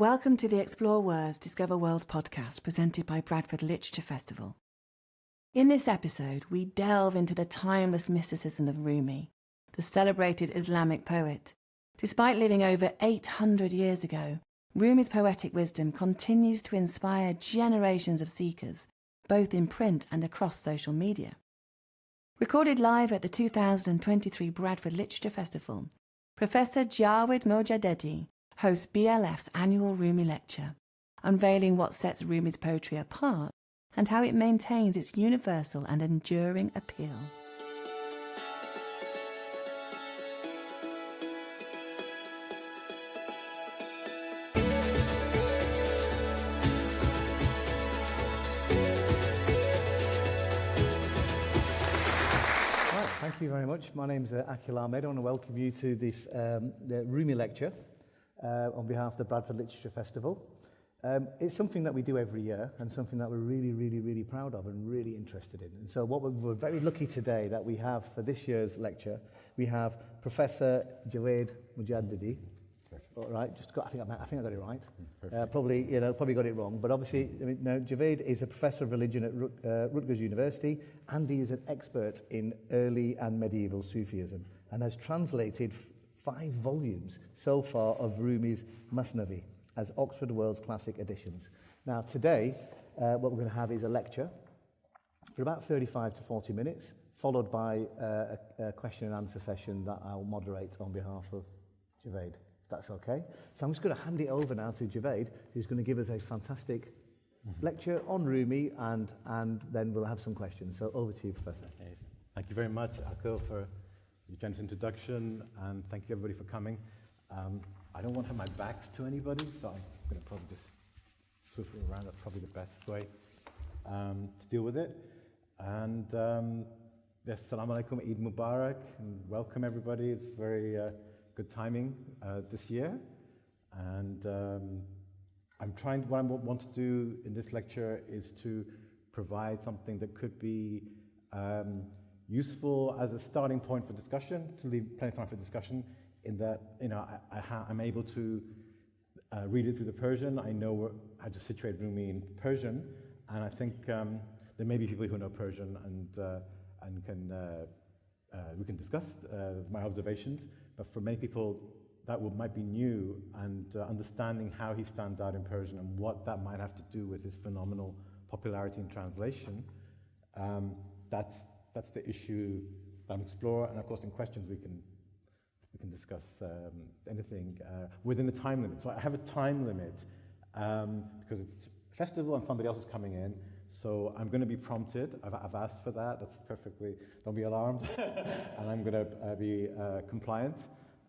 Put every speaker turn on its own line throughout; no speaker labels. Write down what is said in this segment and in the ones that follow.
Welcome to the Explore Words, Discover Worlds podcast presented by Bradford Literature Festival. In this episode, we delve into the timeless mysticism of Rumi, the celebrated Islamic poet. Despite living over 800 years ago, Rumi's poetic wisdom continues to inspire generations of seekers, both in print and across social media. Recorded live at the 2023 Bradford Literature Festival, Professor Jawed Mojaddedi hosts BLF's annual Rumi lecture, unveiling what sets Rumi's poetry apart and how it maintains its universal and enduring appeal.
Thank you very much. My name's Akil Ahmed. I want to welcome you to this the Rumi lecture on behalf of the Bradford Literature Festival. It's something that we do every year and something that we're really proud of and really interested in. And so we're very lucky today that we have for this year's lecture, we have Professor Jawed Mojaddedi. All right, I think I got it right. Probably got it wrong, but obviously, Jawed is a professor of religion at Rutgers University, and he is an expert in early and medieval Sufism, and has translated 5 volumes so far of Rumi's Masnavi as Oxford World's Classic editions. Now, today, what we're going to have is a lecture for about 35 to 40 minutes, followed by a question and answer session that I'll moderate on behalf of Jawed. That's okay. So I'm just going to hand it over now to Jawed, who's going to give us a fantastic lecture on Rumi, and then we'll have some questions. So over to you, Professor.
Yes. Thank you very much, Akil, for your generous introduction, and thank you everybody for coming. I don't want to have my backs to anybody, so I'm going to probably just swivel around. That's probably the best way to deal with it. And yes, Assalamu alaikum, Eid Mubarak, and welcome everybody. It's very good timing this year, and what I want to do in this lecture is to provide something that could be useful as a starting point for discussion, to leave plenty of time for discussion, in that I'm able to read it through the Persian. I know how to situate Rumi in Persian, and I think there may be people who know Persian and can we can discuss my observations. But for many people, that might be new, and understanding how he stands out in Persian and what that might have to do with his phenomenal popularity in translation, that's the issue that I'm exploring. And of course, in questions we can discuss anything within the time limit. So I have a time limit because it's a festival and somebody else is coming in. So I'm going to be prompted. I've asked for that. That's perfectly. Don't be alarmed. And I'm going to be compliant.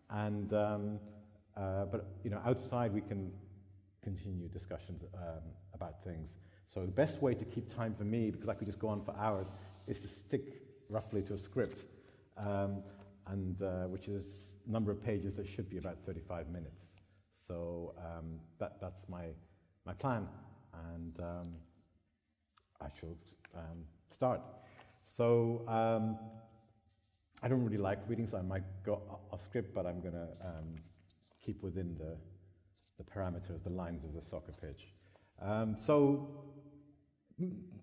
And but outside we can continue discussions about things. So the best way to keep time for me, because I could just go on for hours, is to stick roughly to a script, and which is a number of pages that should be about 35 minutes. So that's my plan, and I shall start. So I don't really like reading, so I might go off script, but I'm going to keep within the parameters, the lines of the soccer pitch. So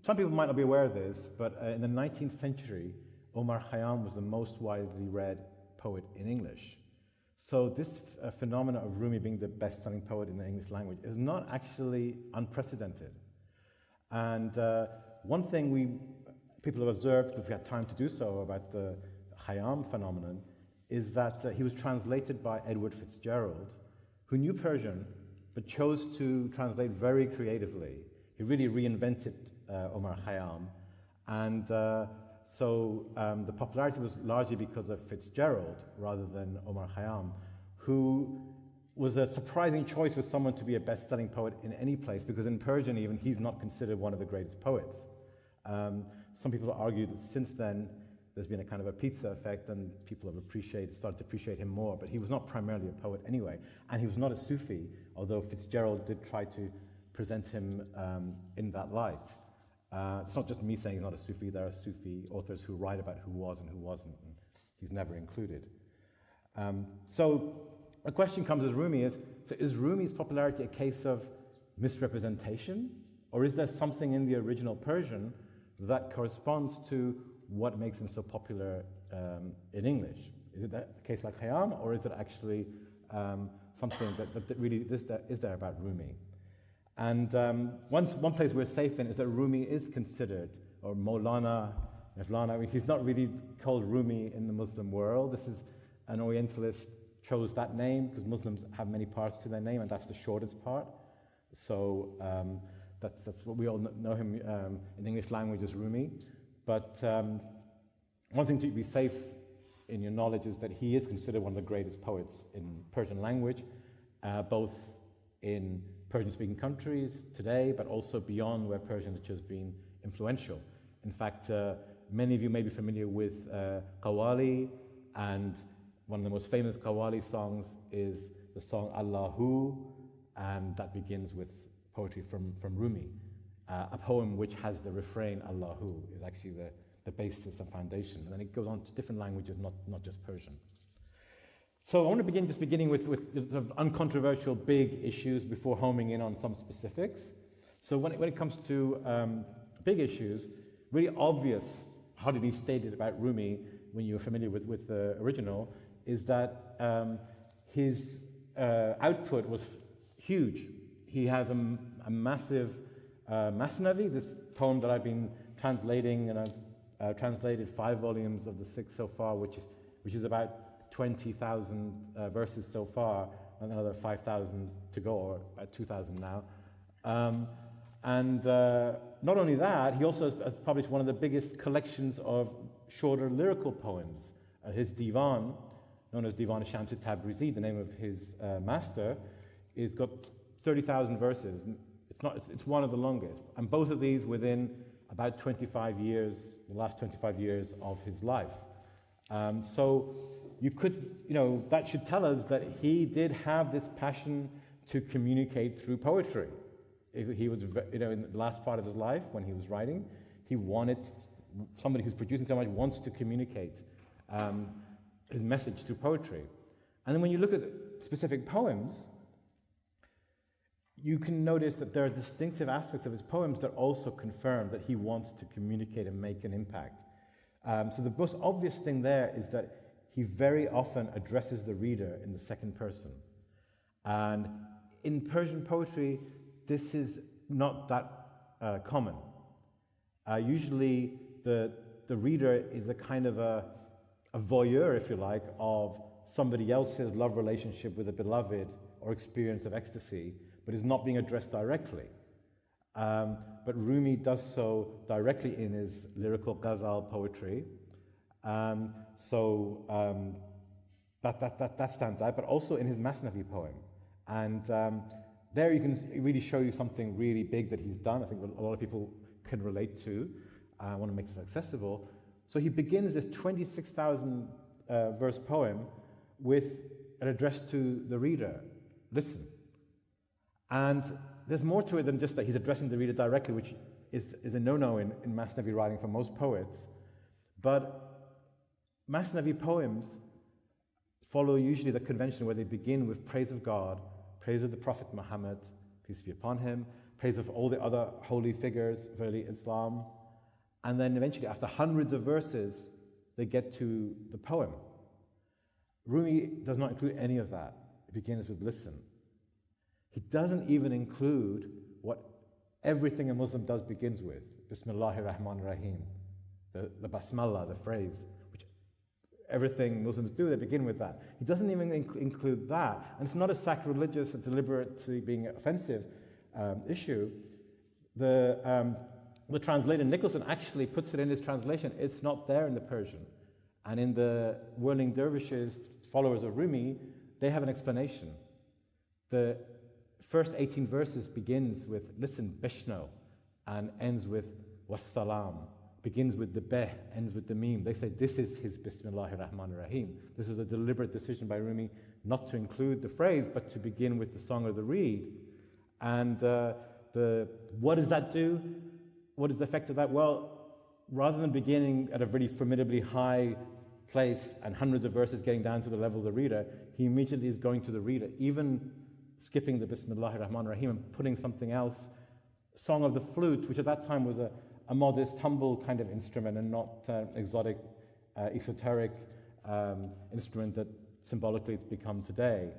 some people might not be aware of this, but in the 19th century, Omar Khayyam was the most widely read poet in English. So this phenomenon of Rumi being the best-selling poet in the English language is not actually unprecedented. And one thing people have observed, if we had time to do so, about the Khayyam phenomenon, is that he was translated by Edward Fitzgerald, who knew Persian, but chose to translate very creatively. He really reinvented Omar Khayyam, and so the popularity was largely because of Fitzgerald rather than Omar Khayyam, who was a surprising choice for someone to be a best-selling poet in any place, because in Persian even, he's not considered one of the greatest poets. Some people argue that since then, there's been a kind of a pizza effect, and people have started to appreciate him more, but he was not primarily a poet anyway, and he was not a Sufi, although Fitzgerald did try to present him in that light. It's not just me saying he's not a Sufi, there are Sufi authors who write about who was and who wasn't, and he's never included. So a question comes as Rumi is, So is Rumi's popularity a case of misrepresentation, or is there something in the original Persian that corresponds to what makes him so popular in English? Is it a case like Khayyam, or is it actually something that really is there about Rumi? And one place we're safe in is that Rumi is considered, or Maulana, Mevlana, he's not really called Rumi in the Muslim world. This is an Orientalist chose that name because Muslims have many parts to their name, and that's the shortest part. So that's what we all know him in English language as Rumi. But one thing to be safe in your knowledge is that he is considered one of the greatest poets in Persian language, both in Persian-speaking countries today, but also beyond where Persian literature has been influential. In fact, many of you may be familiar with Qawwali, and one of the most famous Qawwali songs is the song Allahu, and that begins with poetry from Rumi. A poem which has the refrain Allahu is actually the basis and foundation, and then it goes on to different languages, not just Persian. So I want to beginning with sort of uncontroversial big issues before homing in on some specifics. So when it comes to big issues, really obvious, hardly stated about Rumi when you're familiar with the original, is that his output was huge. He has a massive Masnavi, this poem that I've been translating, and I've translated 5 volumes of the 6 so far, which is about 20,000 verses so far, and another 5,000 to go, or about 2,000 now. And not only that, he also has published one of the biggest collections of shorter lyrical poems. His Divan, known as Divan Shams Tabrizi, the name of his master, is got 30,000 verses. It's one of the longest. And both of these within about 25 years, the last 25 years of his life. So that should tell us that he did have this passion to communicate through poetry. He was, in the last part of his life when he was writing, he wanted, somebody who's producing so much wants to communicate his message through poetry. And then when you look at specific poems, you can notice that there are distinctive aspects of his poems that also confirm that he wants to communicate and make an impact. So the most obvious thing there is that he very often addresses the reader in the second person. And in Persian poetry, this is not that common. Usually the reader is a kind of a voyeur, if you like, of somebody else's love relationship with a beloved or experience of ecstasy, but is not being addressed directly. But Rumi does so directly in his lyrical ghazal poetry. So that stands out, but also in his Masnavi poem. And there you can really show you something really big that he's done. I think a lot of people can relate to. I want to make this accessible. So he begins this 26,000 verse poem with an address to the reader. Listen. And there's more to it than just that he's addressing the reader directly, which is a no-no in Masnavi writing for most poets. But Masnavi poems follow usually the convention where they begin with praise of God, praise of the Prophet Muhammad, peace be upon him, praise of all the other holy figures of early Islam, and then eventually, after hundreds of verses, they get to the poem. Rumi does not include any of that. It begins with listen. He doesn't even include what everything a Muslim does begins with, Bismillahir Rahmanir Rahim, the Basmallah, the phrase, which everything Muslims do, they begin with that. He doesn't even include that, and it's not a sacrilegious, deliberately being offensive issue. The translator Nicholson actually puts it in his translation. It's not there in the Persian. And in the Whirling Dervishes, followers of Rumi, they have an explanation. The first 18 verses begins with, listen, bishno, and ends with wassalam. Begins with the beh, ends with the meme. They say this is his Bismillahir Rahmanir Rahim. This is a deliberate decision by Rumi not to include the phrase, but to begin with the song or the reed. And what does that do? What is the effect of that? Well, rather than beginning at a really formidably high place and hundreds of verses getting down to the level of the reader, he immediately is going to the reader, even skipping the Bismillahir Rahmanir Rahim and putting something else, Song of the Flute, which at that time was a modest, humble kind of instrument and not exotic, esoteric instrument that symbolically it's become today.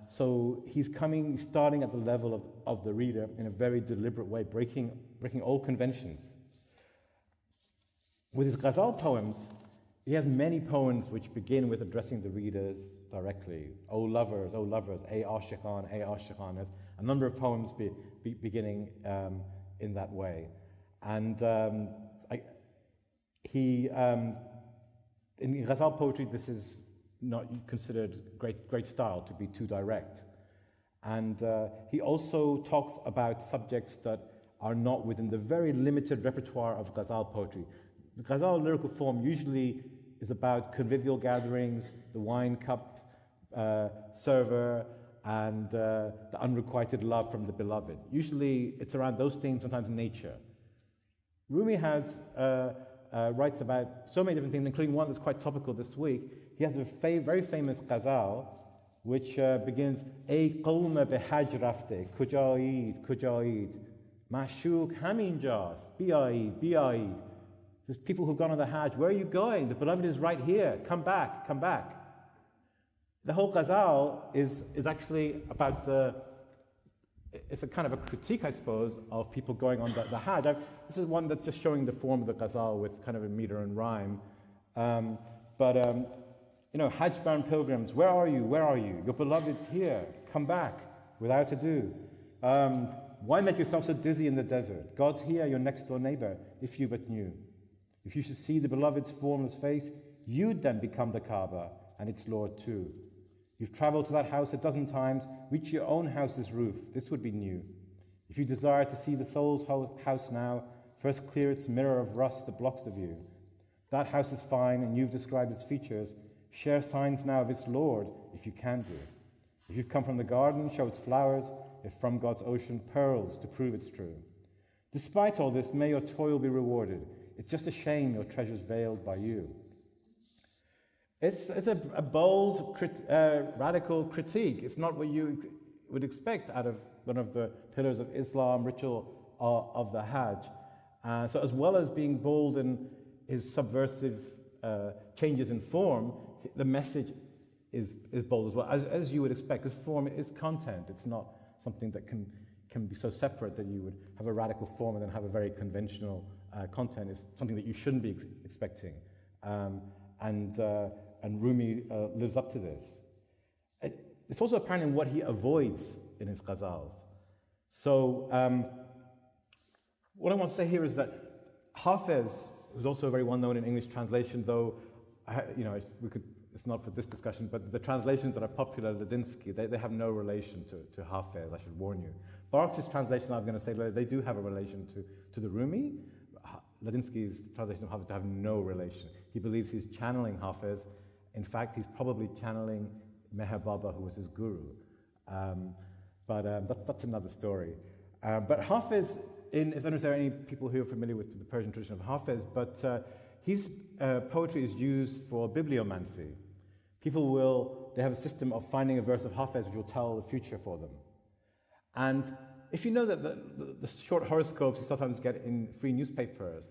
So he's starting at the level of the reader in a very deliberate way, breaking all conventions. With his ghazal poems, he has many poems which begin with addressing the readers directly. O lovers, ey ashiqan, ey ashiqan. There's a number of poems beginning in that way. And in ghazal poetry, this is not considered great style to be too direct. And he also talks about subjects that are not within the very limited repertoire of ghazal poetry. The ghazal lyrical form usually is about convivial gatherings, the wine cup server, and the unrequited love from the beloved. Usually it's around those themes, sometimes nature. Rumi writes about so many different things, including one that's quite topical this week. He has a very famous ghazal which begins, Ey qawme be hajj rafte, kujayid, ma'shuk haminjast, bi'ayid. There's people who've gone on the Hajj. Where are you going? The beloved is right here. Come back, come back. The whole ghazal is actually about it's a kind of a critique, I suppose, of people going on the Hajj. This is one that's just showing the form of the ghazal with kind of a meter and rhyme. Hajj-bound pilgrims, where are you? Where are you? Your beloved's here. Come back without ado. Why make yourself so dizzy in the desert? God's here, your next door neighbor, if you but knew. If you should see the beloved's formless face, you'd then become the Kaaba and its Lord too. You've traveled to that house a dozen times, reach your own house's roof. This would be new. If you desire to see the soul's house now, first clear its mirror of rust that blocks the view. That house is fine and you've described its features. Share signs now of its Lord, if you can do. If you've come from the garden, show its flowers. If from God's ocean, pearls to prove it's true. Despite all this, may your toil be rewarded. It's just a shame your treasure's veiled by you. It's a bold, radical critique. It's not what you would expect out of one of the pillars of Islam, ritual of the Hajj. So as well as being bold in his subversive changes in form, the message is bold as well, as you would expect, because form is content. It's not something that can be so separate that you would have a radical form and then have a very conventional content. It's something that you shouldn't be expecting. And Rumi lives up to this. It's also apparent in what he avoids in his ghazals. So what I want to say here is that Hafez was also very well known in English translation, though it's not for this discussion, but the translations that are popular, Ladinsky, they have no relation to Hafez, I should warn you. Baruch's translation, I'm going to say, they do have a relation to the Rumi. Ladinsky's translation of Hafez have no relation. He believes he's channeling Hafez. In fact, he's probably channeling Meher Baba, who was his guru. But that's another story. But Hafez, if there are any people who are familiar with the Persian tradition of Hafez, but his poetry is used for bibliomancy. They have a system of finding a verse of Hafez which will tell the future for them. And if you know that the short horoscopes you sometimes get in free newspapers,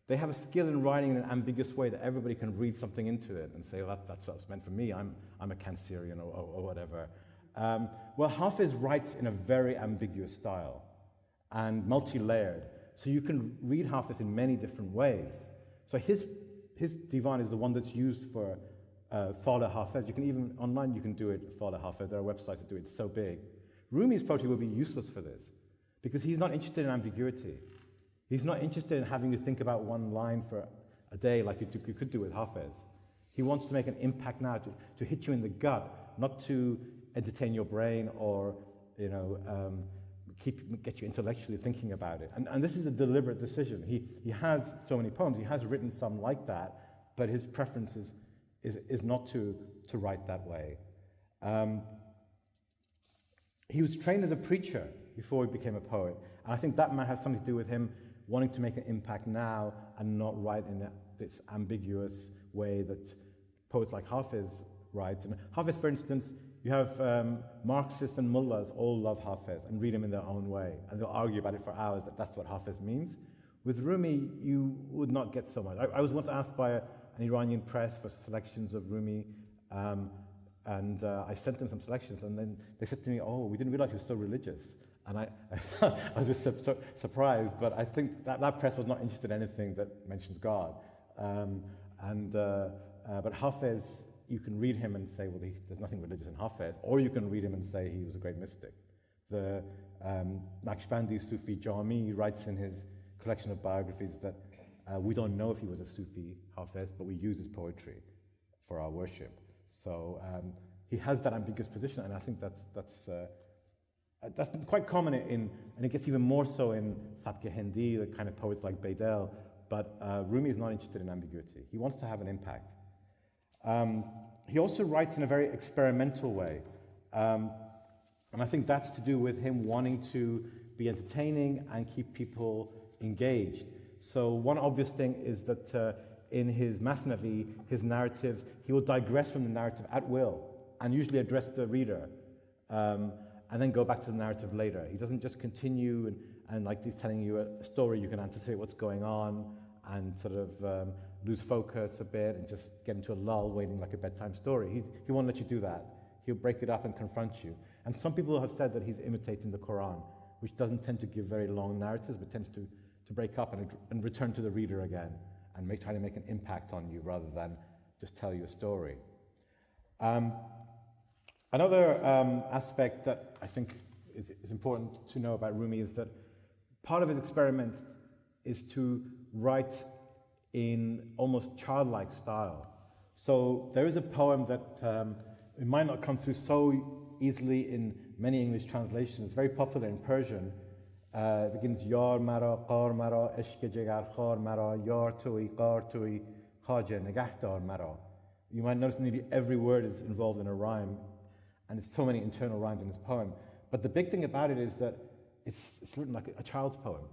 they have a skill in writing in an ambiguous way that everybody can read something into it and say, well, that's what's meant for me, I'm a Cancerian or whatever. Well, Hafez writes in a very ambiguous style and multi-layered. So you can read Hafez in many different ways. So his divan is the one that's used for Fala Hafez. You can even, online you can do it, Fala Hafez. There are websites that do it, it's so big. Rumi's poetry will be useless for this because he's not interested in ambiguity. He's not interested in having to think about one line for a day like you could do with Hafez. He wants to make an impact now, to hit you in the gut, not to entertain your brain or get you intellectually thinking about it. And this is a deliberate decision. He has so many poems. He has written some like that, but his preference is not to write that way. He was trained as a preacher before he became a poet. And I think that might have something to do with him wanting to make an impact now and not write in this ambiguous way that poets like Hafez writes. And Hafez, for instance, you have Marxists and mullahs all love Hafiz and read him in their own way, and they'll argue about it for hours that that's what Hafiz means. With Rumi, you would not get so much. I was once asked by an Iranian press for selections of Rumi, and I sent them some selections, and then they said to me, "Oh, we didn't realize you were so religious." And I was just surprised, but I think that press was not interested in anything that mentions God. But Hafiz, you can read him and say, well, there's nothing religious in Hafiz, or you can read him and say he was a great mystic. The Naqshbandi Sufi Jami writes in his collection of biographies that we don't know if he was a Sufi Hafiz, but we use his poetry for our worship. So he has that ambiguous position, and I think that's quite common and it gets even more so in Sabke Hindi, the kind of poets like Beidel, but Rumi is not interested in ambiguity. He wants to have an impact. He also writes in a very experimental way, and I think that's to do with him wanting to be entertaining and keep people engaged. So one obvious thing is that in his Masnavi, his narratives, he will digress from the narrative at will and usually address the reader, and then go back to the narrative later. He doesn't just continue and like he's telling you a story, you can anticipate what's going on and sort of lose focus a bit and just get into a lull waiting like a bedtime story. He won't let you do that. He'll break it up and confront you. And some people have said that he's imitating the Quran, which doesn't tend to give very long narratives, but tends to break up and return to the reader again and try to make an impact on you rather than just tell you a story. Another aspect that I think is important to know about Rumi is that part of his experiment is to write in almost childlike style. So there is a poem that it might not come through so easily in many English translations. It's very popular in Persian. It begins Yar mara, qar mara, ishq jigar khar mara, yar tui, qar tui, khaja nagahdar mara. You might notice nearly every word is involved in a rhyme, and there's so many internal rhymes in this poem. But the big thing about it is that it's written like a child's poem.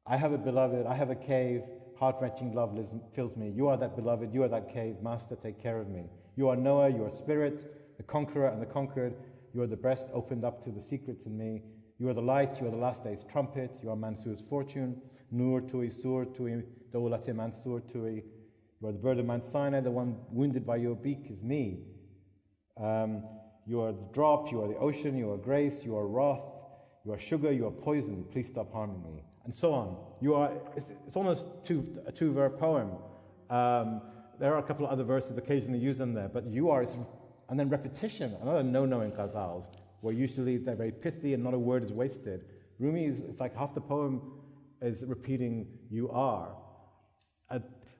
I have a beloved, I have a cave, heart-wrenching love fills me. You are that beloved, you are that cave, master, take care of me. You are Noah, you are spirit, the conqueror and the conquered. You are the breast opened up to the secrets in me. You are the light, you are the last day's trumpet. You are Mansur's fortune. Nur tui, sur tui, dawlati Mansur tui. You are the bird of Mount Sinai, the one wounded by your beak is me. You are the drop, you are the ocean, you are grace, you are wrath, you are sugar, you are poison, please stop harming me. And so on. It's almost a two-verse poem. There are a couple of other verses occasionally used in there, but you are, and then repetition, another no-no in ghazals, where usually they're very pithy and not a word is wasted. Rumi it's like half the poem is repeating you are.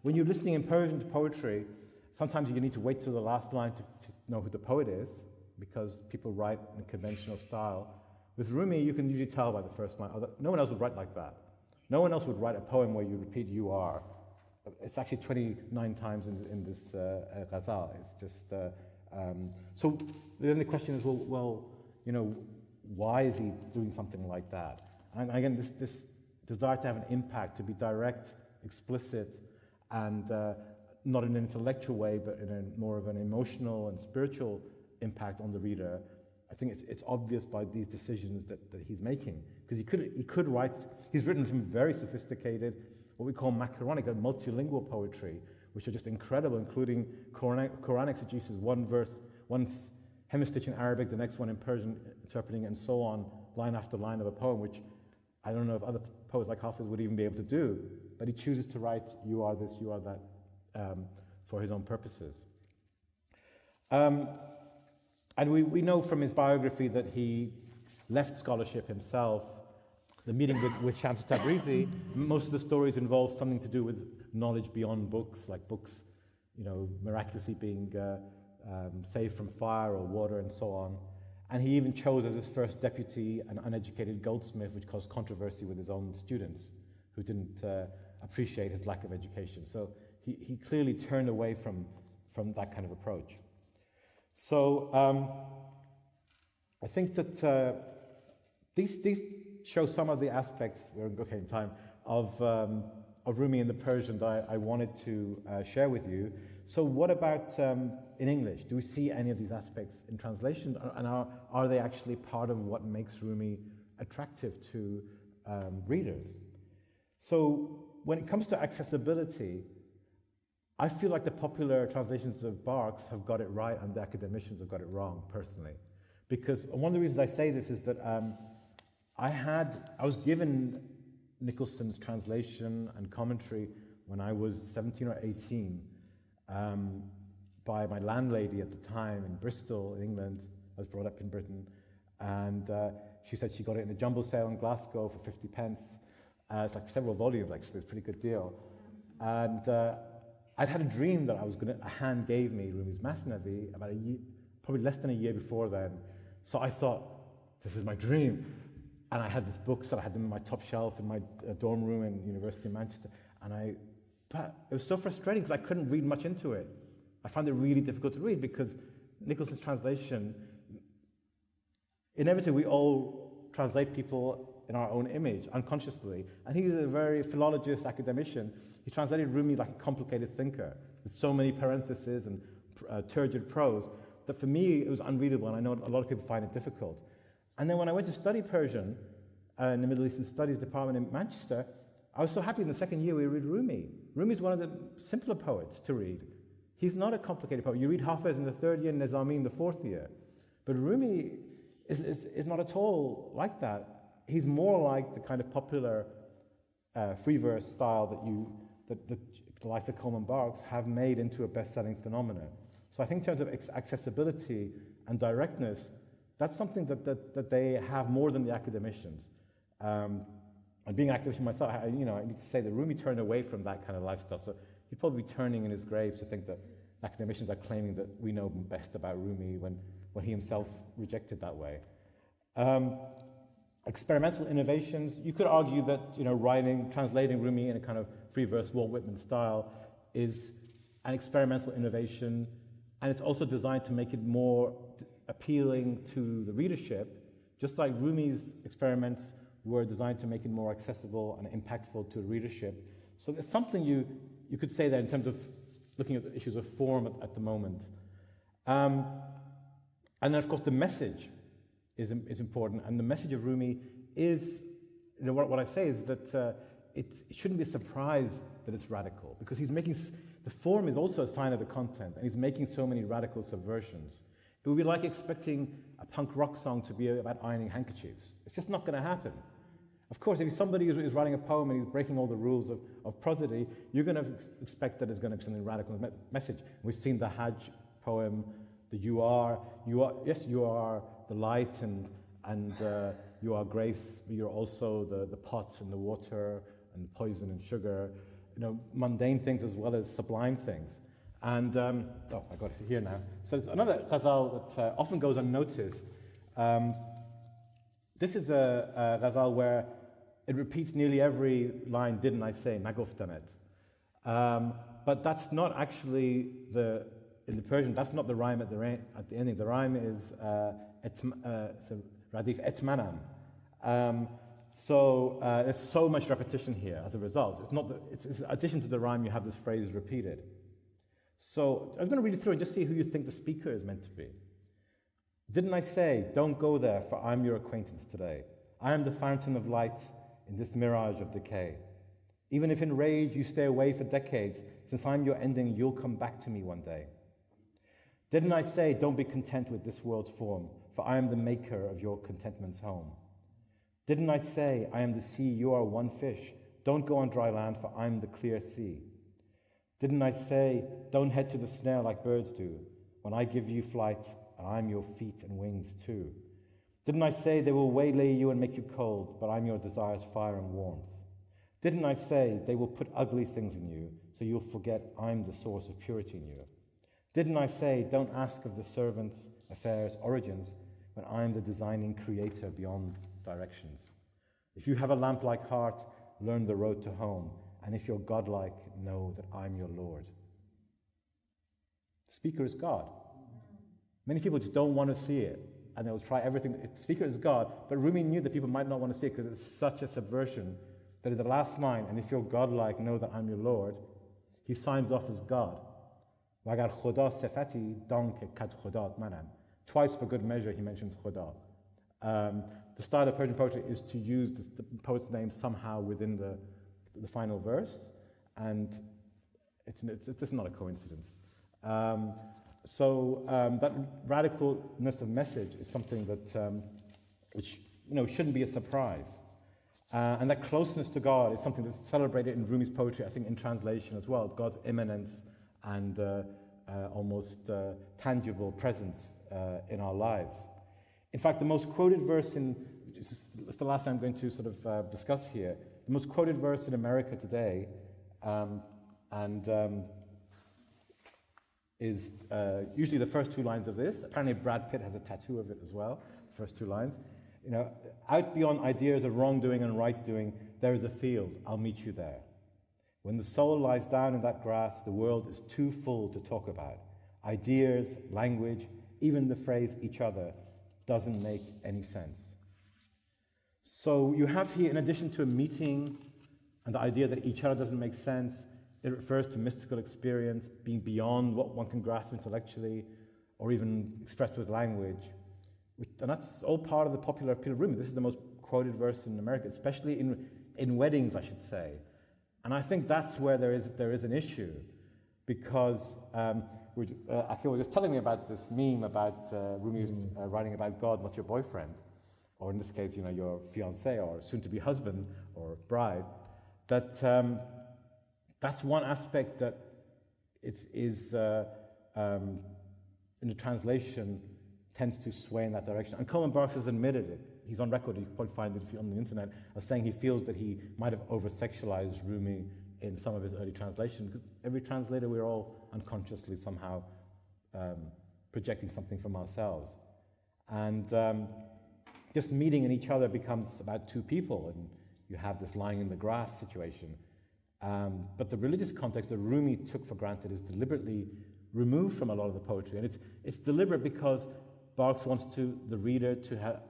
When you're listening in Persian to poetry, sometimes you need to wait till the last line to know who the poet is, because people write in a conventional style. With Rumi, you can usually tell by the first line. No one else would write like that. No one else would write a poem where you repeat you are. It's actually 29 times in this ghazal. It's just so then the question is, well, why is he doing something like that? And again, this desire to have an impact, to be direct, explicit, and not in an intellectual way, but in a more of an emotional and spiritual impact on the reader. I think it's obvious by these decisions that he's making, because he could write. He's written some very sophisticated, what we call macaronic, multilingual poetry, which are just incredible, including Quranic exegesis, one verse, one hemistich in Arabic, the next one in Persian, interpreting, and so on, line after line of a poem, which I don't know if other poets like Hafiz would even be able to do, but he chooses to write you are this, you are that, for his own purposes. And we know from his biography that he left scholarship himself. The meeting with Shams Tabrizi, most of the stories involve something to do with knowledge beyond books, like books, miraculously being saved from fire or water and so on. And he even chose as his first deputy an uneducated goldsmith, which caused controversy with his own students, who didn't appreciate his lack of education. So he clearly turned away from that kind of approach. So I think that these show some of the aspects, we're okay in time, of Rumi and the Persian that I wanted to share with you. So what about in English? Do we see any of these aspects in translation? And are they actually part of what makes Rumi attractive to readers? So when it comes to accessibility, I feel like the popular translations of Barks have got it right and the academicians have got it wrong, personally. Because one of the reasons I say this is that I was given Nicholson's translation and commentary when I was 17 or 18 by my landlady at the time in Bristol, in England. I was brought up in Britain. And she said she got it in a jumble sale in Glasgow for 50 pence. It's like several volumes, actually. It's a pretty good deal. And I'd had a dream that a hand gave me Rumi's Masnavi about probably less than a year before then. So I thought, this is my dream. And I had these books, and I had them in my top shelf in my dorm room in University of Manchester. But it was so frustrating because I couldn't read much into it. I found it really difficult to read because Nicholson's translation, inevitably we all translate people in our own image, unconsciously. And he's a very philologist, academician. He translated Rumi like a complicated thinker, with so many parentheses and turgid prose, that for me it was unreadable, and I know a lot of people find it difficult. And then when I went to study Persian in the Middle Eastern Studies department in Manchester, I was so happy in the second year we read Rumi. Rumi's one of the simpler poets to read. He's not a complicated poet. You read Hafez in the third year and Nizami in the fourth year. But Rumi is not at all like that. He's more like the kind of popular free verse style that the likes of Coleman Barks have made into a best-selling phenomenon. So I think in terms of accessibility and directness, that's something that they have more than the academicians. And being an academician myself, I need to say that Rumi turned away from that kind of lifestyle. So he'd probably be turning in his grave to think that academicians are claiming that we know best about Rumi when he himself rejected that way. Experimental innovations, you could argue that translating Rumi in a kind of free verse Walt Whitman style is an experimental innovation, and it's also designed to make it more appealing to the readership, just like Rumi's experiments were designed to make it more accessible and impactful to the readership. So there's something you could say there in terms of looking at the issues of form at the moment. And then, of course, the message is important, and the message of Rumi is, what I say is that it shouldn't be a surprise that it's radical, because he's making, the form is also a sign of the content, and he's making so many radical subversions. It would be like expecting a punk rock song to be about ironing handkerchiefs. It's just not going to happen. Of course, if somebody is writing a poem and he's breaking all the rules of prosody, you're going to expect that it's going to be something radical message. We've seen the Hajj poem, the you are the light and you are grace, but you're also the pot and the water and poison and sugar, mundane things as well as sublime things. And, I got it here now. So it's another ghazal that often goes unnoticed. This is a ghazal where it repeats nearly every line, didn't I say, maguftamet. But that's not actually in the Persian, that's not the rhyme at the ending. The rhyme is radif etmanam. So there's so much repetition here as a result. It's in addition to the rhyme, you have this phrase repeated. So I'm going to read it through and just see who you think the speaker is meant to be. Didn't I say, don't go there, for I'm your acquaintance today. I am the fountain of light in this mirage of decay. Even if in rage you stay away for decades, since I'm your ending, you'll come back to me one day. Didn't I say, don't be content with this world's form, for I am the maker of your contentment's home. Didn't I say, I am the sea, you are one fish. Don't go on dry land, for I'm the clear sea. Didn't I say, don't head to the snare like birds do, when I give you flight, and I'm your feet and wings too? Didn't I say they will waylay you and make you cold, but I'm your desire's fire and warmth? Didn't I say they will put ugly things in you, so you'll forget I'm the source of purity in you? Didn't I say, don't ask of the servant's affairs' origins, when I'm the designing creator beyond directions? If you have a lamp-like heart, learn the road to home, and if you're godlike, know that I'm your Lord. The speaker is God. Many people just don't want to see it, and they'll try everything. The speaker is God, but Rumi knew that people might not want to see it because it's such a subversion that in the last line, and if you're godlike, know that I'm your Lord, he signs off as God. Wagar Khuda sifati danke kad khudat manam. Twice for good measure he mentions Khuda. The style of Persian poetry is to use the poet's name somehow within the final verse, and it's just not a coincidence. So that radicalness of message is something that which shouldn't be a surprise. And that closeness to God is something that's celebrated in Rumi's poetry, I think, in translation as well. God's immanence and almost tangible presence in our lives. In fact, the most quoted verse it's the last I'm going to sort of discuss here, the most quoted verse in America today, is usually the first two lines of this. Apparently Brad Pitt has a tattoo of it as well, the first two lines. Out beyond ideas of wrongdoing and right doing, there is a field, I'll meet you there. When the soul lies down in that grass, the world is too full to talk about. Ideas, language, even the phrase each other doesn't make any sense. So you have here, in addition to a meeting and the idea that each other doesn't make sense, it refers to mystical experience, being beyond what one can grasp intellectually or even expressed with language. And that's all part of the popular appeal of Rumi. This is the most quoted verse in America, especially in weddings, I should say. And I think that's where there is an issue, because Akhil was just telling me about this meme about Rumi writing about God, not your boyfriend, or in this case, your fiancé or soon-to-be husband or bride. That that's one aspect that is in the translation tends to sway in that direction. And Coleman Barks has admitted it. He's on record, you can probably find it on the internet, as saying he feels that he might have over-sexualized Rumi in some of his early translations, because every translator, we're all unconsciously somehow projecting something from ourselves. And just meeting in each other becomes about two people, and you have this lying in the grass situation. But the religious context that Rumi took for granted is deliberately removed from a lot of the poetry. And it's deliberate because Barks wants the reader to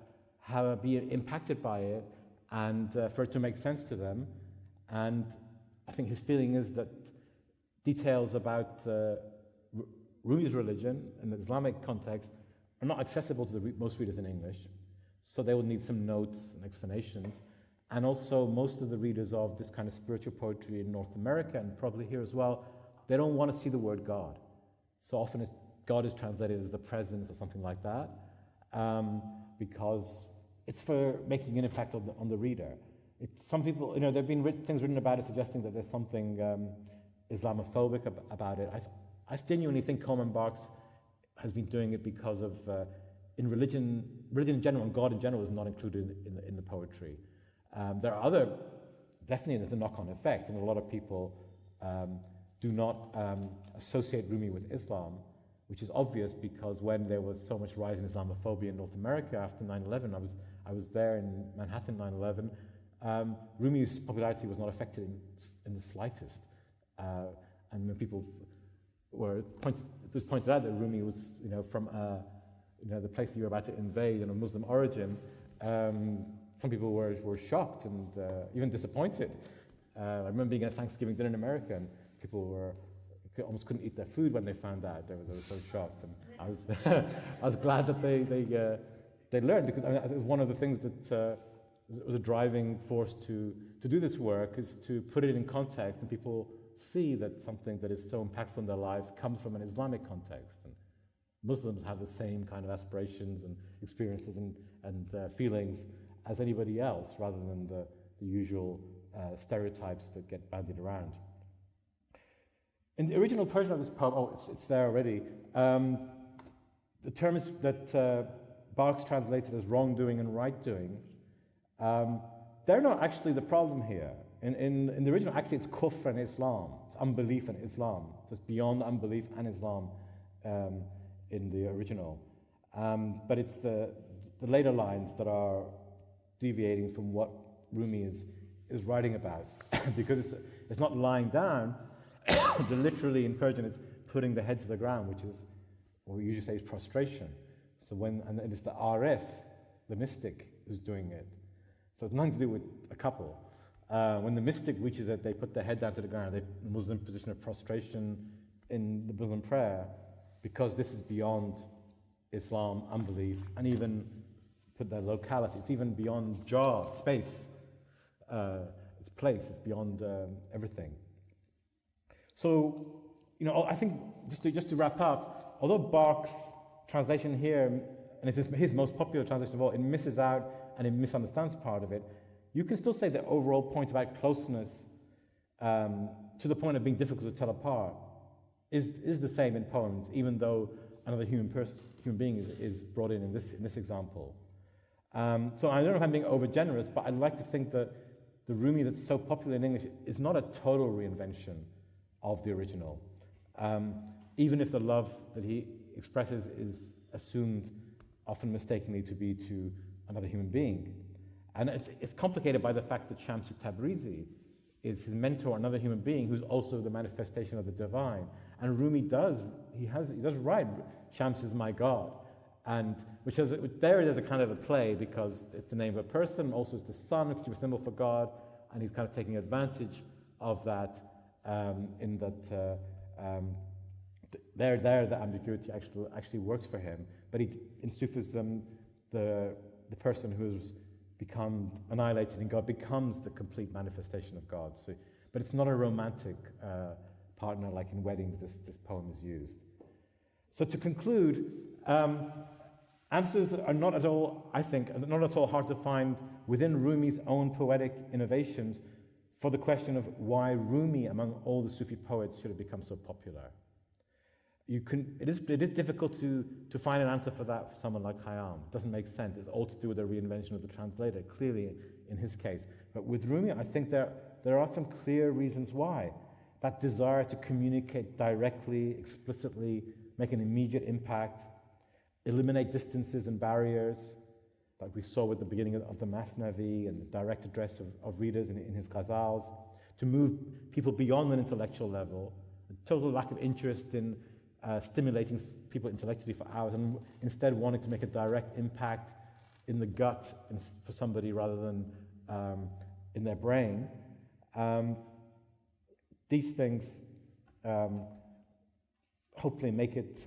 be impacted by it and for it to make sense to them. And I think his feeling is that details about Rumi's religion in the Islamic context are not accessible to most readers in English. So they will need some notes and explanations. And also most of the readers of this kind of spiritual poetry in North America, and probably here as well, they don't want to see the word God. So often God is translated as the presence or something like that, because it's for making an impact on the reader. Some people, there have been things written about it suggesting that there's something Islamophobic about it. I genuinely think Coleman Barks has been doing it because of, in religion in general, and God in general is not included in the poetry. There are definitely there's a knock-on effect, and a lot of people do not associate Rumi with Islam, which is obvious because when there was so much rise in Islamophobia in North America after 9/11, I was there in Manhattan 9/11, Rumi's popularity was not affected in the slightest. And when people it was pointed out that Rumi was, from the place that you were about to invade in a Muslim origin, some people were shocked and even disappointed. I remember being at Thanksgiving dinner in America, and people almost couldn't eat their food when they found out. They were so shocked, and I was glad that they learned, because it was one of the things that was a driving force to do this work, is to put it in context, and people see that something that is so impactful in their lives comes from an Islamic context. And Muslims have the same kind of aspirations and experiences and feelings as anybody else, rather than the usual stereotypes that get bandied around. In the original Persian of this poem, it's there already, the terms that Barks translated as wrongdoing and right-doing, they're not actually the problem here. In the original, actually, it's kufr and Islam. It's unbelief and Islam. So it's beyond unbelief and Islam in the original. But it's the later lines that are deviating from what Rumi is writing about. Because it's not lying down, literally in Persian, it's putting the head to the ground, which is what we usually say is prostration. So and it's the Arif, the mystic, who's doing it. So it's nothing to do with a couple. When the mystic reaches it, they put their head down to the ground. The Muslim position of prostration in the Muslim prayer, because this is beyond Islam, unbelief, and even put the locality, it's even beyond jaw, space, it's place, it's beyond everything. So, I think just to wrap up, although Bach's translation here, and it's his most popular translation of all, it misses out and it misunderstands part of it, you can still say the overall point about closeness to the point of being difficult to tell apart is the same in poems, even though another human being is brought in this example. So I don't know if I'm being over-generous, but I'd like to think that the Rumi that's so popular in English is not a total reinvention of the original, even if the love that he expresses is assumed often mistakenly to be to another human being. And it's complicated by the fact that Shams Tabrizi is his mentor, another human being who's also the manifestation of the divine. And Rumi does write, Shams is my God, and there's a kind of a play because it's the name of a person, also it's the sun, which is a symbol for God, and he's kind of taking advantage of that in that the ambiguity actually works for him. But in Sufism, the person who's become annihilated in God becomes the complete manifestation of God. So, but it's not a romantic partner like in weddings this poem is used. So to conclude, answers are not at all, I think, not at all hard to find within Rumi's own poetic innovations for the question of why Rumi, among all the Sufi poets, should have become so popular. It is difficult to find an answer for that for someone like Khayyam. It doesn't make sense. It's all to do with the reinvention of the translator, clearly in his case. But with Rumi, I think there are some clear reasons why. That desire to communicate directly, explicitly, make an immediate impact, eliminate distances and barriers, like we saw with the beginning of the Masnavi and the direct address of readers in his ghazals, to move people beyond an intellectual level, a total lack of interest in stimulating people intellectually for hours, and instead wanting to make a direct impact in the gut for somebody rather than in their brain. These things hopefully make it,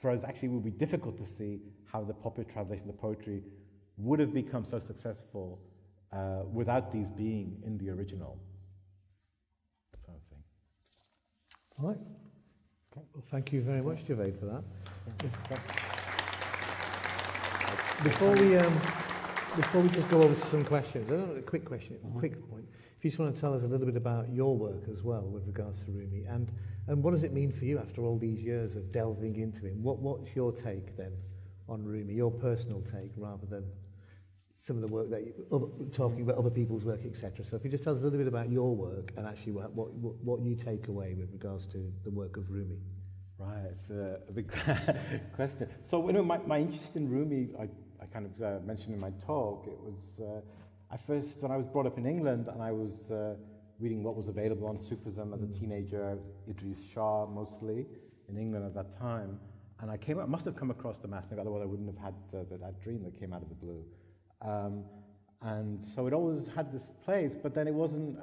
for us actually it would be difficult to see how the popular translation of poetry would have become so successful without these being in the original. That's what I'm saying.
All right. Okay. Well, thank you very much, Javed, for that. Before we just go over to some questions, a quick question, a quick point. If you just want to tell us a little bit about your work as well with regards to Rumi, and what does it mean for you after all these years of delving into him? What's your take then on Rumi, your personal take, rather than some of the work that talking about other people's work, etc. So if you just tell us a little bit about your work and actually what you take away with regards to the work of Rumi.
Right, it's a big question. So my interest in Rumi, I kind of mentioned in my talk, it was, when I was brought up in England and I was reading what was available on Sufism as a teenager, Idris Shah mostly, in England at that time, and I must have come across the Masnavi, otherwise I wouldn't have had that dream that came out of the blue. And so it always had this place, but then it wasn't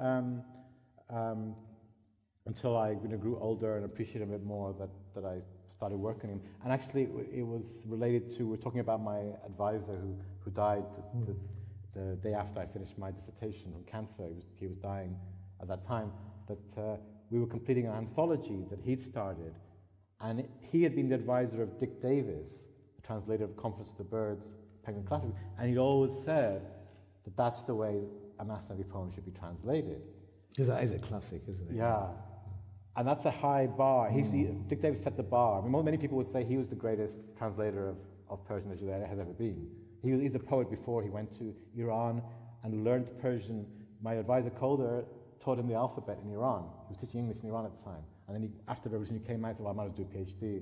until I grew older and appreciated him a bit more that I started working him. And actually it was related to, we're talking about my advisor who died the day after I finished my dissertation from cancer. He was dying at that time, that we were completing an anthology that he'd started, and he had been the advisor of Dick Davis, the translator of Conference of the Birds, Penguin Classics, and he'd always said that that's the way a Masnavi poem should be translated.
Because that is a classic, isn't it?
Yeah. And that's a high bar. Dick Davis set the bar. I mean, many people would say he was the greatest translator of Persian that there has ever been. He's a poet before he went to Iran and learned Persian. My advisor Calder taught him the alphabet in Iran. He was teaching English in Iran at the time. And then after the revolution, he came out and said, well, I might as well do a PhD,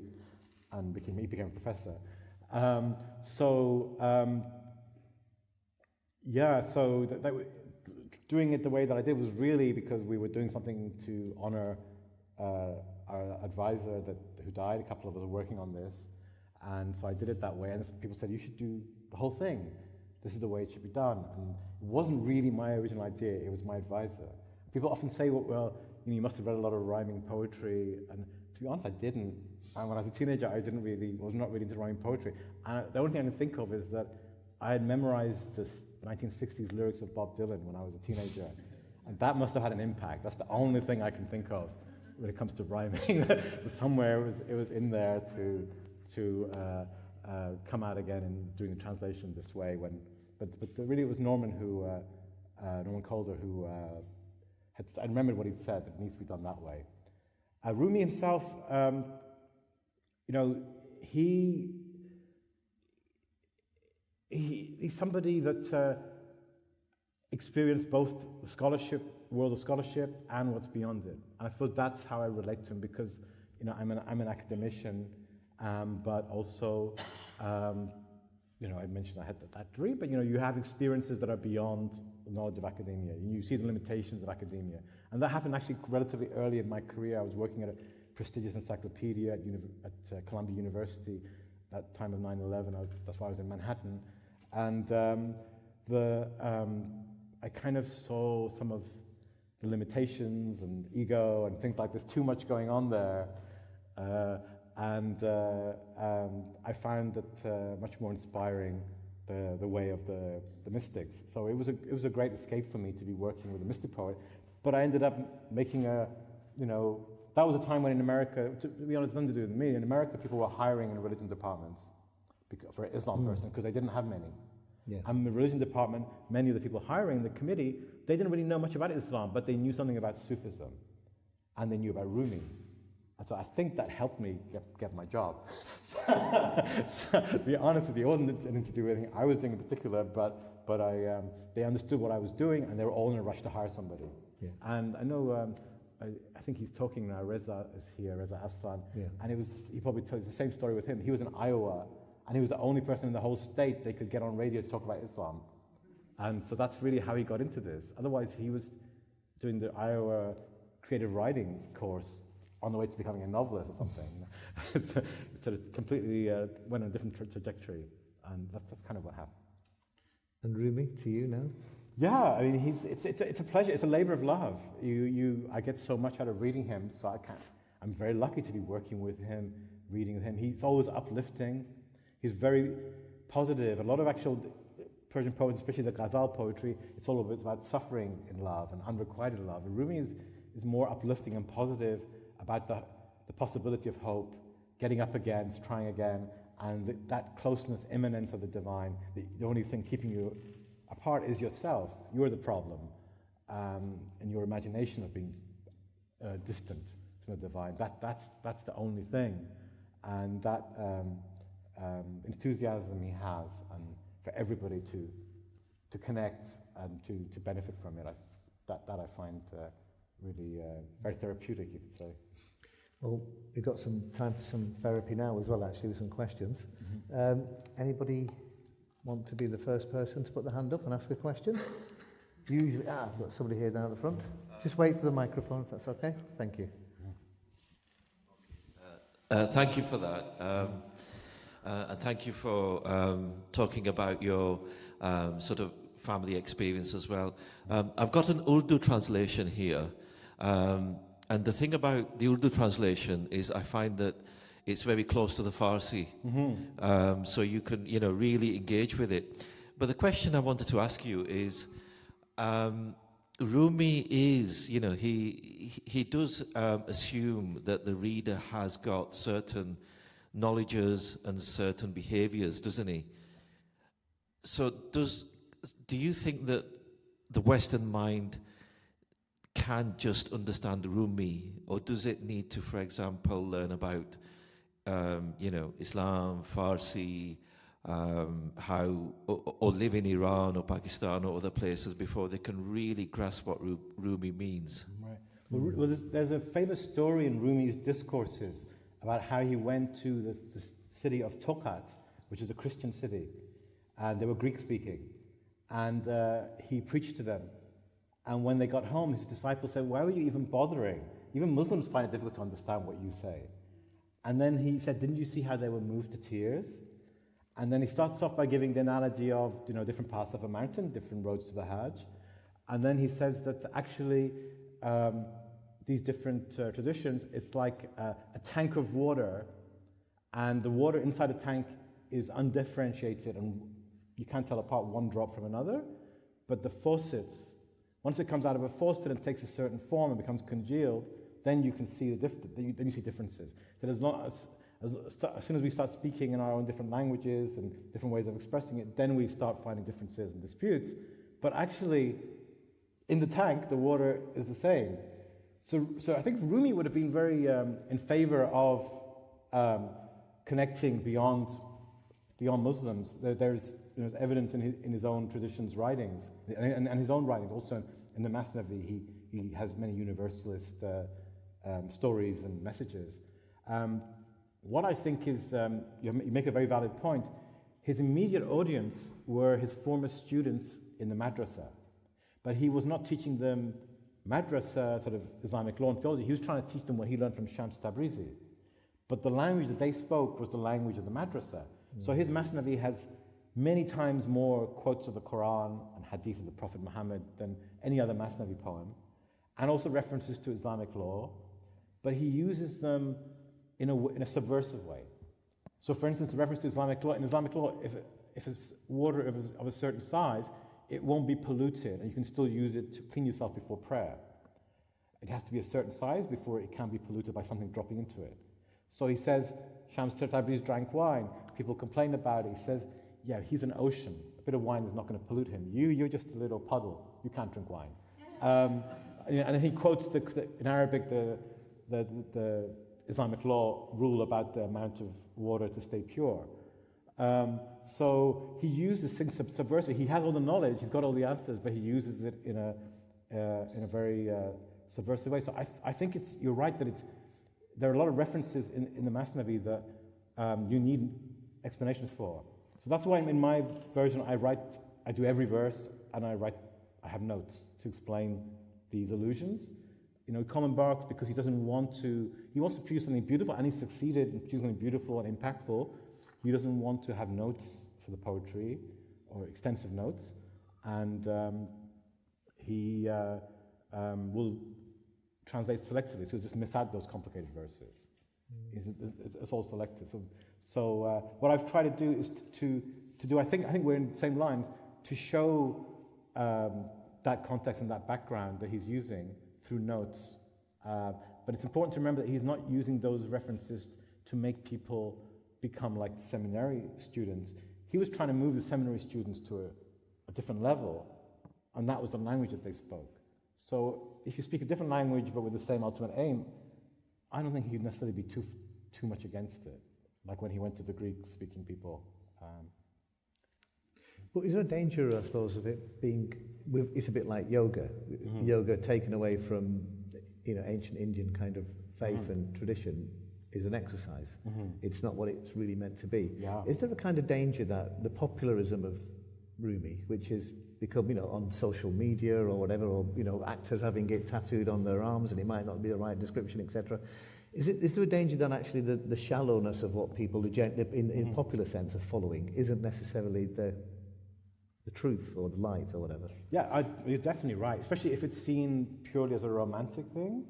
and he became a professor. Doing it the way that I did was really because we were doing something to honor our advisor who died. A couple of us were working on this, and so I did it that way. And people said, you should do the whole thing. This is the way it should be done. And it wasn't really my original idea, it was my advisor. People often say, well, you must have read a lot of rhyming poetry. And to be honest, I didn't. And when I was a teenager, I was not really into rhyming poetry. And the only thing I can think of is that I had memorized the 1960s lyrics of Bob Dylan when I was a teenager. And that must have had an impact. That's the only thing I can think of when it comes to rhyming. Somewhere it was in there to come out again and doing the translation this way. But really it was Norman Calder who I remembered what he'd said. It needs to be done that way. Rumi himself, he's somebody that experienced both the world of scholarship and what's beyond it. And I suppose that's how I relate to him, because I'm an academician, but also I mentioned I had that dream, but you have experiences that are beyond the knowledge of academia. You see the limitations of academia. And that happened actually relatively early in my career. I was working at a prestigious encyclopedia at Columbia University at the time of 9/11. That's why I was in Manhattan. And I kind of saw some of the limitations and ego and things like this, too much going on there. And I found that much more inspiring the way of the mystics. So it was a great escape for me to be working with a mystic poet. But I ended up making that was a time when in America, to be honest, nothing to do with me. In America, people were hiring in religion departments for an Islam person because they didn't have many.
Yeah.
And the religion department, many of the people hiring the committee, they didn't really know much about Islam, but they knew something about Sufism, and they knew about Rumi. And so I think that helped me get my job. So, to be honest with you, it wasn't anything to do with anything I was doing in particular, but they understood what I was doing, and they were all in a rush to hire somebody.
Yeah.
And I know, I think he's talking now, Reza is here, Reza Aslan,
yeah.
and he probably tells the same story with him. He was in Iowa, and he was the only person in the whole state they could get on radio to talk about Islam. And so that's really how he got into this. Otherwise, he was doing the Iowa creative writing course on the way to becoming a novelist or something. It sort of completely went on a different trajectory, and that's kind of what happened.
And Rumi, to you now?
Yeah, I mean, it's a pleasure. It's a labor of love. I get so much out of reading him, so I'm very lucky to be working with him, reading with him. He's always uplifting. He's very positive. A lot of actual Persian poets, especially the ghazal poetry, it's about suffering in love and unrequited love. And Rumi is more uplifting and positive about the possibility of hope, getting up again, trying again, and that closeness, immanence of the divine. The only thing keeping you apart is yourself. You're the problem, and your imagination of being distant from the divine. That's the only thing, and that enthusiasm he has, and for everybody to connect and to benefit from it. That I find really very therapeutic, you could say.
Well, we've got some time for some therapy now as well, actually, with some questions. Mm-hmm. Anybody want to be the first person to put their hand up and ask a question? Usually, I've got somebody here down at the front. Just wait for the microphone, if that's okay. Thank you.
Thank you for that. And thank you for talking about your sort of family experience as well. I've got an Urdu translation here. And the thing about the Urdu translation is I find that it's very close to the Farsi. Mm-hmm. So you can, really engage with it. But the question I wanted to ask you is, Rumi is, he does assume that the reader has got certain knowledges and certain behaviors, doesn't he? So do you think that the Western mind can just understand Rumi, or does it need to, for example, learn about, Islam, Farsi, or live in Iran or Pakistan or other places before they can really grasp what Rumi means?
Right. Well, there's a famous story in Rumi's discourses about how he went to the city of Tokat, which is a Christian city, and they were Greek-speaking, and he preached to them. And when they got home, his disciples said, "Why were you even bothering? Even Muslims find it difficult to understand what you say." And then he said, "Didn't you see how they were moved to tears?" And then he starts off by giving the analogy of, different paths of a mountain, different roads to the Hajj. And then he says that actually these different traditions, it's like a tank of water, and the water inside the tank is undifferentiated, and you can't tell apart one drop from another. But the faucets, once it comes out of a faucet and takes a certain form and becomes congealed, then you can see then you see differences. That as soon as we start speaking in our own different languages and different ways of expressing it, then we start finding differences and disputes. But actually, in the tank, the water is the same. So I think Rumi would have been very in favor of connecting beyond Muslims. There's evidence in his own tradition's writings, and his own writings. Also in the Masnavi, he has many universalist stories and messages. What I think is, you make a very valid point, his immediate audience were his former students in the madrasa. But he was not teaching them madrasa, sort of Islamic law and theology. He was trying to teach them what he learned from Shams Tabrizi. But the language that they spoke was the language of the madrasa. So his Masnavi has many times more quotes of the Quran and hadith of the Prophet Muhammad than any other Masnavi poem, and also references to Islamic law, but he uses them in a subversive way. So for instance, the reference to Islamic law, in Islamic law, if it's water of a certain size, it won't be polluted, and you can still use it to clean yourself before prayer. It has to be a certain size before it can be polluted by something dropping into it. So he says, Shams Tabrizi drank wine. People complain about it. He says, yeah, he's an ocean. A bit of wine is not going to pollute him. You're just a little puddle. You can't drink wine. And then he quotes in Arabic the Islamic law rule about the amount of water to stay pure. So he uses things subversive. He has all the knowledge. He's got all the answers, but he uses it in a very subversive way. So I think you're right that there are a lot of references in the Masnavi that you need explanations for. So that's why in my version I do every verse, and I have notes to explain these allusions. Common Barks, because he wants to produce something beautiful, and he succeeded in producing something beautiful and impactful. He doesn't want to have notes for the poetry, or extensive notes, and he will translate selectively, so just miss out those complicated verses. It's all selective. So what I've tried to do is to do, I think we're in the same lines, to show that context and that background that he's using through notes. But it's important to remember that he's not using those references to make people become like seminary students. He was trying to move the seminary students to a different level, and that was the language that they spoke. So if you speak a different language but with the same ultimate aim, I don't think he'd necessarily be too much against it, like when he went to the Greek-speaking people.
Well, is there a danger, I suppose, of it being, it's a bit like yoga, yoga taken away from ancient Indian kind of faith and tradition is an exercise. It's not what it's really meant to be.
Yeah.
Is there a kind of danger that the popularism of Rumi, which has become, on social media or whatever, or, actors having it tattooed on their arms and it might not be the right description, etc. Is there a danger that actually the shallowness of what people in popular sense are following isn't necessarily the truth or the light or whatever?
Yeah, you're definitely right, especially if it's seen purely as a romantic thing.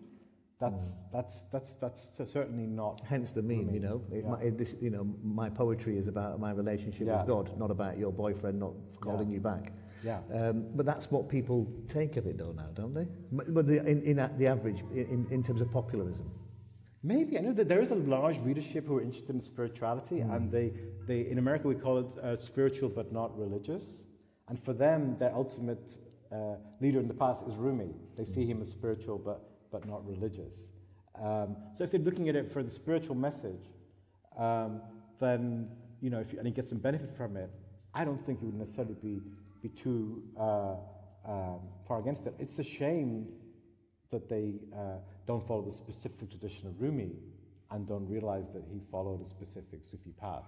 That's certainly not.
Hence the meme, my poetry is about my relationship with God, not about your boyfriend not calling you back.
Yeah.
But that's what people take of it, though, now, don't they? But in the average, in terms of popularism.
Maybe. I know that there is a large readership who are interested in spirituality, and they in America we call it spiritual but not religious. And for them, their ultimate leader in the past is Rumi. They see him as spiritual but not religious. So if they're looking at it for the spiritual message, then and he gets some benefit from it, I don't think he would necessarily be too far against it. It's a shame that they don't follow the specific tradition of Rumi and don't realize that he followed a specific Sufi path.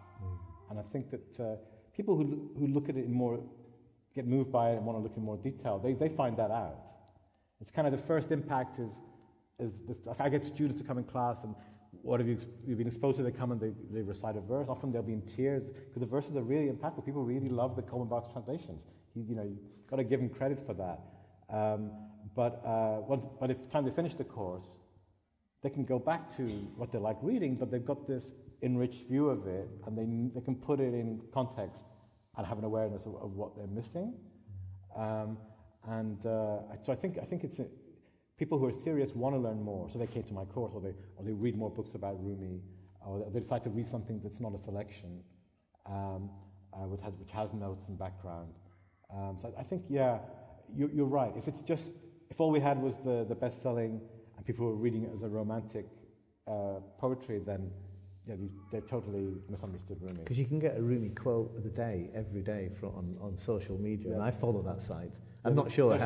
And I think that people who look at it get moved by it and want to look in more detail, they find that out. It's kind of the first impact is this, like I get students to come in class, and what have you've been exposed to? They come and they recite a verse. Often they'll be in tears because the verses are really impactful. People really love the Coleman Box translations. You've got to give him credit for that. But by the time they finish the course, they can go back to what they like reading, but they've got this enriched view of it, and they can put it in context and have an awareness of what they're missing. So I think it's people who are serious want to learn more, so they came to my course, or they read more books about Rumi, or they decide to read something that's not a selection, which has notes and background. So I think, yeah, you're right. If all we had was the best-selling and people were reading it as a romantic poetry, then yeah, they totally misunderstood Rumi.
Because you can get a Rumi quote of the day every day on social media, and I follow that site. I'm not sure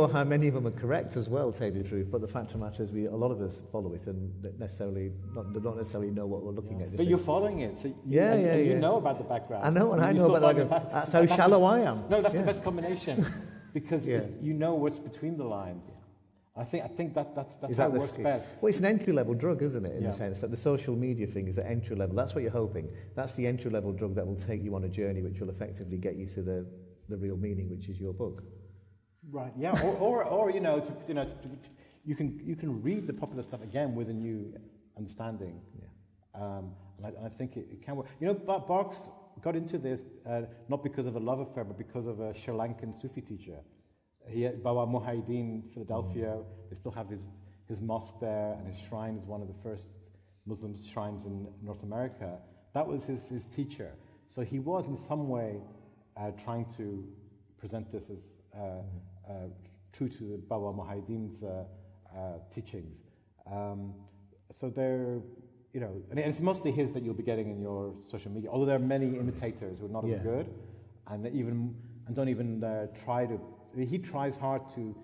how many of them are correct as well, to tell you the truth. But the fact of the matter is, a lot of us follow it and don't necessarily know what we're looking at.
But you're following it, so you know about the background.
I know, and I know about the background. That's how shallow I am.
No, that's the best combination, because you know what's between the lines. I think that's how it works best.
Well, it's an entry-level drug, isn't it, in the sense that the social media thing is the entry-level. That's what you're hoping. That's the entry-level drug that will take you on a journey which will effectively get you to the real meaning, which is your book.
Right, yeah, or you can read the popular stuff again with a new understanding. Yeah. And I think it can work. Barks got into this not because of a love affair, but because of a Sri Lankan Sufi teacher. He had Bawa Muhyiddin, Philadelphia. They still have his mosque there, and his shrine is one of the first Muslim shrines in North America. That was his teacher. So he was in some way trying to present this as true to Bawa Muhyiddin's teachings. So they're, and it's mostly his that you'll be getting in your social media. Although there are many imitators who are not as good, and don't even try to. He tries hard to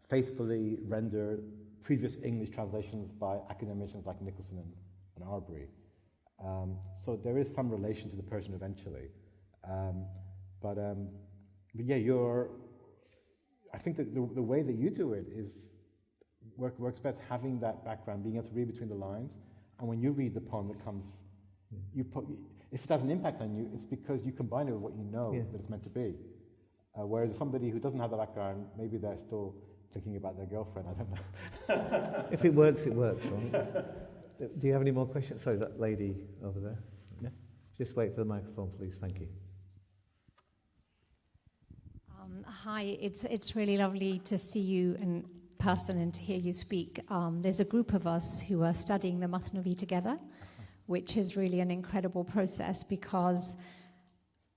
faithfully render previous English translations by academicians like Nicholson and Arbery. So there is some relation to the Persian eventually. But yeah, I think that the way that you do it works best, having that background, being able to read between the lines, and when you read the poem that comes, if it has an impact on you, it's because you combine it with what you know that it's meant to be. Whereas somebody who doesn't have the background, maybe they're still thinking about their girlfriend, I don't know.
If it works, it works, right? Do you have any more questions? Sorry, that lady over there. Yeah. Just wait for the microphone, please. Thank you.
Hi, it's really lovely to see you in person and to hear you speak. There's a group of us who are studying the Mathnavi together, which is really an incredible process because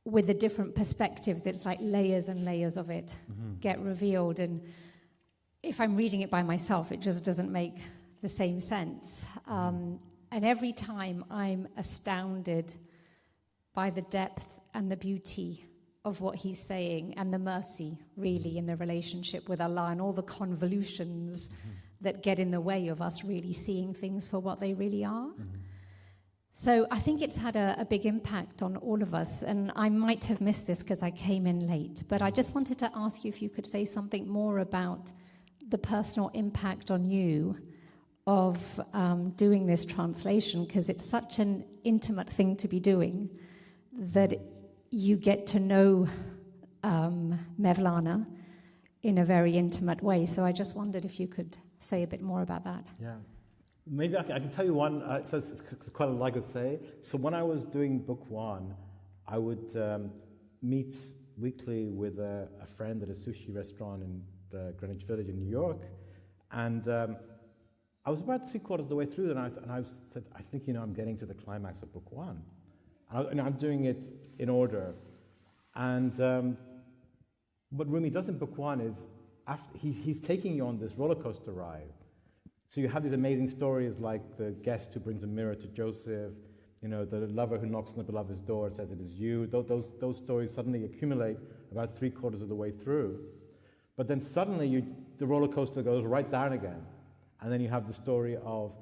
with the different perspectives, it's like layers and layers of it get revealed. And if I'm reading it by myself, it just doesn't make the same sense. And every time I'm astounded by the depth and the beauty of what he's saying and the mercy, really, in the relationship with Allah and all the convolutions that get in the way of us really seeing things for what they really are. So I think it's had a big impact on all of us, and I might have missed this because I came in late, but I just wanted to ask you if you could say something more about the personal impact on you of doing this translation, because it's such an intimate thing to be doing that you get to know Mevlana in a very intimate way. So I just wondered if you could say a bit more about that.
Yeah. Maybe I can tell you one, so it's quite a lot to say. So when I was doing book one, I would meet weekly with a friend at a sushi restaurant in the Greenwich Village in New York. And I was about 3/4 of the way through, and I said, I think, I'm getting to the climax of book one. And I'm doing it in order. And what Rumi does in book one is, he's taking you on this roller coaster ride. So you have these amazing stories like the guest who brings a mirror to Joseph, the lover who knocks on the beloved's door and says it is you. Those stories suddenly accumulate about 3/4 of the way through. But then suddenly the roller coaster goes right down again. And then you have the story of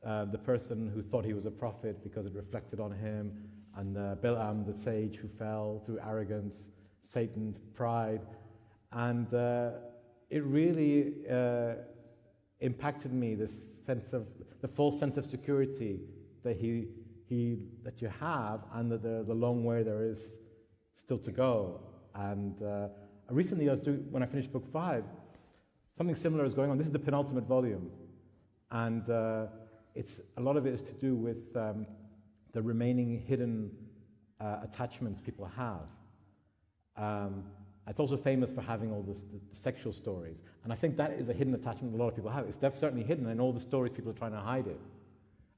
the person who thought he was a prophet because it reflected on him, and Bilam, the sage who fell through arrogance, Satan's pride. And it really impacted me, this sense of the false sense of security that that you have, and that the long way there is still to go. And Recently, when I finished book 5, something similar is going on. This is the penultimate volume, and a lot of it is to do with the remaining hidden attachments people have. It's also famous for having all the sexual stories, and I think that is a hidden attachment a lot of people have. It's certainly hidden in all the stories people are trying to hide it.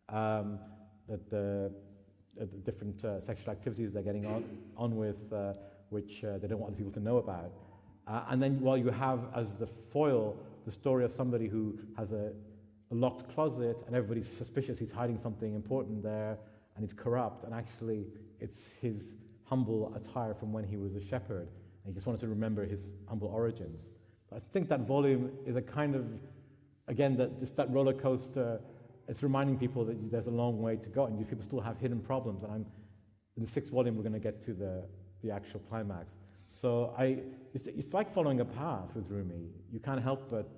That the different sexual activities they're getting on with, which they don't want other people to know about. And then while you have as the foil the story of somebody who has a locked closet and everybody's suspicious he's hiding something important there and he's corrupt, and actually it's his humble attire from when he was a shepherd and he just wanted to remember his humble origins. So I think that volume is a kind of, again, that roller coaster. It's reminding people that there's a long way to go and you people still have hidden problems, and in the 6th volume we're going to get to the actual climax. So it's like following a path with Rumi. You can't help but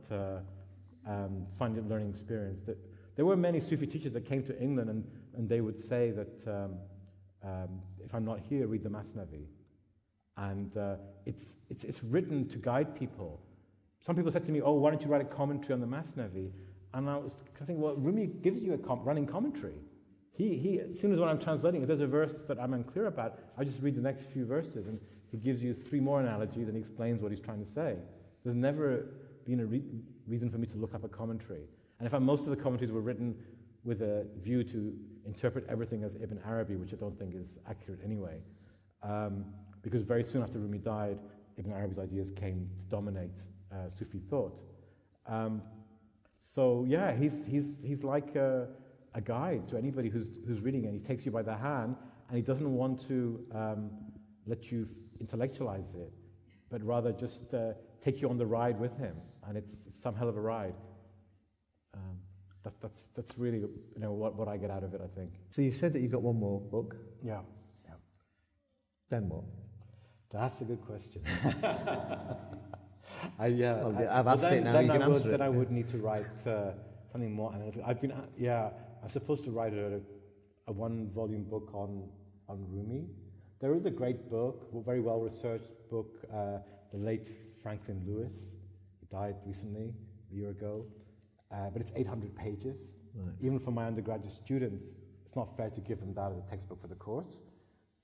find it a learning experience. That there were many Sufi teachers that came to England and they would say that if I'm not here, read the Masnavi. And it's written to guide people. Some people said to me, oh, why don't you write a commentary on the Masnavi? And I was thinking, well, Rumi gives you a running commentary. He as soon as when I'm translating, if there's a verse that I'm unclear about, I just read the next few verses, and he gives you 3 more analogies and he explains what he's trying to say. There's never been a reason for me to look up a commentary. And in fact, most of the commentaries were written with a view to interpret everything as Ibn Arabi, which I don't think is accurate anyway. Because very soon after Rumi died, Ibn Arabi's ideas came to dominate Sufi thought. So yeah, he's like a guide to anybody who's reading it. He takes you by the hand, and he doesn't want to let you intellectualize it, but rather just take you on the ride with him, and it's some hell of a ride. That's really what I get out of it, I think.
So you said that you've got one more book.
Yeah.
Then what?
That's a good question.
I've asked it now. You can answer it.
Then I would need to write something more analytical. I'm supposed to write a 1-volume book on Rumi. There is a great book, a very well-researched book, the late Franklin Lewis. He died recently, a year ago. But it's 800 pages. Right. Even for my undergraduate students, it's not fair to give them that as a textbook for the course.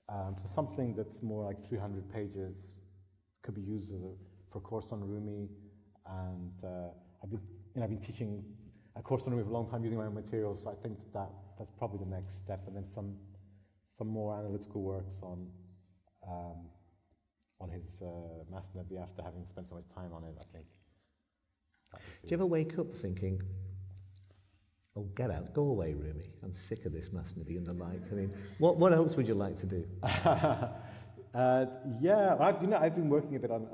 So something that's more like 300 pages could be used for a course on Rumi. And I've been teaching a course on Rumi for a long time using my own materials. So I think that's probably the next step. And then some more analytical works on his Masnavi after having spent so much time on it, I think.
Do you ever wake up thinking, oh, get out, go away, Rumi, I'm sick of this Masnavi and the like? I mean, what else would you like to do? I've been working a bit on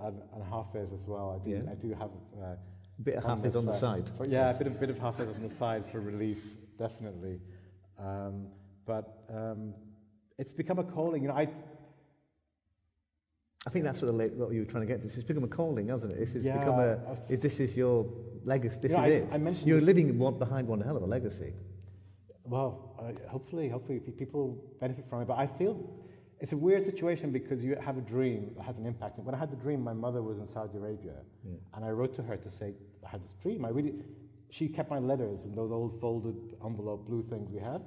Hafiz as well. I do have a bit of Hafiz on the side.
A bit of Hafiz on the side for relief, definitely. But it's become a calling. I
think that's what you were trying to get to. It's become a calling, hasn't it? This is your legacy. This is it. You're living behind one hell of a legacy.
Well, hopefully people benefit from it. But I feel it's a weird situation because you have a dream that has an impact. When I had the dream, my mother was in Saudi Arabia, and I wrote to her to say I had this dream. She kept my letters in those old folded envelope blue things we had.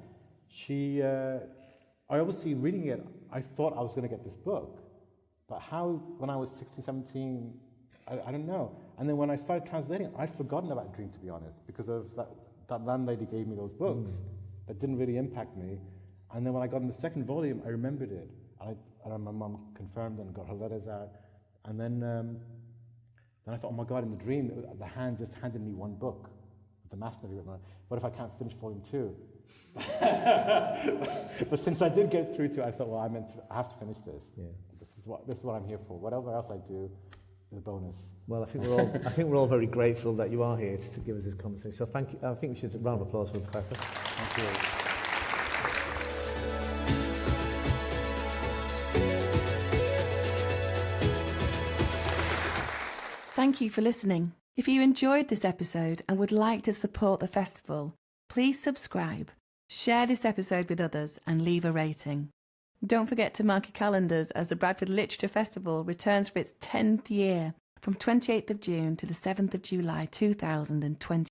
I obviously reading it, I thought I was going to get this book. But how, when I was 16, 17, I don't know. And then when I started translating, I'd forgotten about Dream, to be honest, because of that landlady gave me those books that didn't really impact me. And then when I got in the 2nd volume, I remembered it. And my mum confirmed and got her letters out. And then I thought, oh my God, in the dream, the hand just handed me 1 book with the Masnavi written on it. What if I can't finish volume 2? But since I did get through to it, I thought, well, I have to finish this. Yeah. This is what I'm here for. Whatever else I do is a bonus.
Well, I think we're all very grateful that you are here to give us this conversation. So thank you. I think we should have a round of applause for the Professor.
Thank you.
Thank you for listening. If you enjoyed this episode and would like to support the festival, please subscribe, share this episode with others, and leave a rating. Don't forget to mark your calendars as the Bradford Literature Festival returns for its 10th year from 28th of June to the 7th of July 2020.